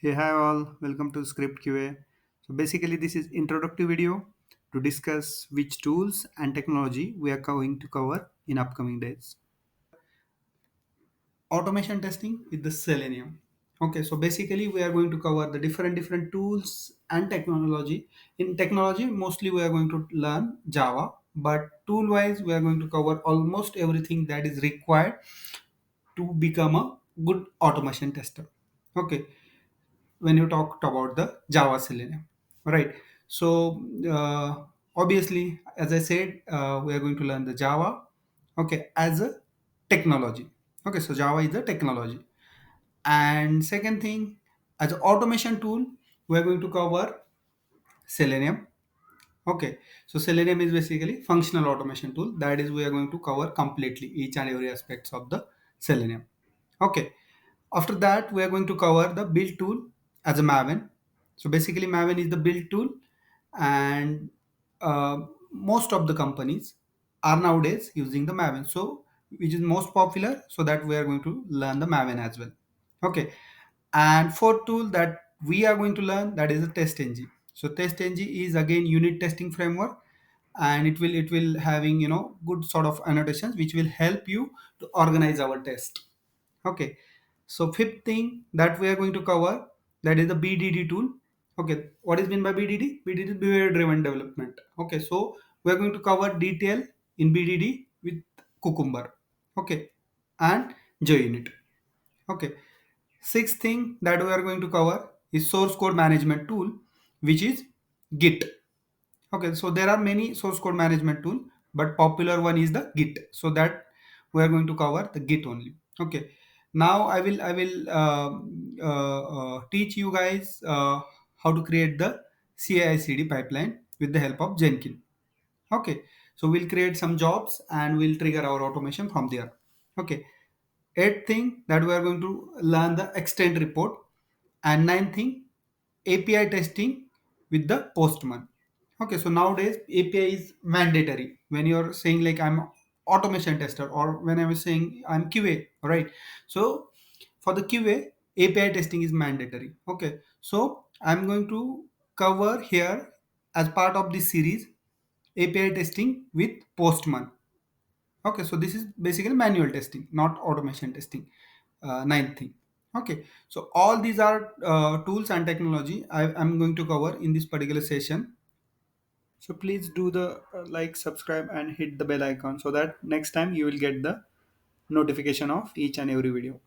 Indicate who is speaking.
Speaker 1: Hey, hi all, welcome to ScriptQA. So basically this is introductory video to discuss which tools and technology we are going to cover in upcoming days. Automation testing with the Selenium. Okay, so basically we are going to cover the different tools and technology. In technology, mostly we are going to learn Java, but tool wise we are going to cover almost everything that is required to become a good automation tester. Okay, when you talked about the Java Selenium, right? So obviously, as I said, we are going to learn the Java, okay, as a technology. Okay, so Java is a technology, and second thing, as an automation tool, we are going to cover Selenium. Okay, so Selenium is basically functional automation tool. That is, we are going to cover completely each and every aspects of the Selenium. Okay, after that, we are going to cover the build tool as a Maven. So basically, Maven is the build tool, and most of the companies are nowadays using the Maven. So which is most popular, so that we are going to learn the Maven as well. Okay, and fourth tool that we are going to learn, that is the TestNG. So TestNG is again unit testing framework, and it will having good sort of annotations which will help you to organize our test. Okay, so fifth thing that we are going to cover, that is the BDD tool. Okay, what is meant by BDD? BDD is behavior driven development. Okay, so we are going to cover detail in BDD with Cucumber. Okay, and JUnit. Okay, sixth thing that we are going to cover is source code management tool, which is Git. Okay, so there are many source code management tool, but popular one is the Git. So that we are going to cover the Git only. Okay, now I will teach you guys how to create the CI/CD pipeline with the help of Jenkins. Okay, so we'll create some jobs and we'll trigger our automation from there. Okay, eighth thing that we are going to learn the extend report, and ninth thing, API testing with the postman. Okay, so nowadays API is mandatory when you're saying like I'm automation tester, or when I was saying I'm QA, right? So for the QA, API testing is mandatory. Okay, so I'm going to cover here as part of this series API testing with postman. Okay, so this is basically manual testing, not automation testing. Ninth thing. Okay, so all these are tools and technology I'm going to cover in this particular session. So please do the like, subscribe, and hit the bell icon so that next time you will get the notification of each and every video.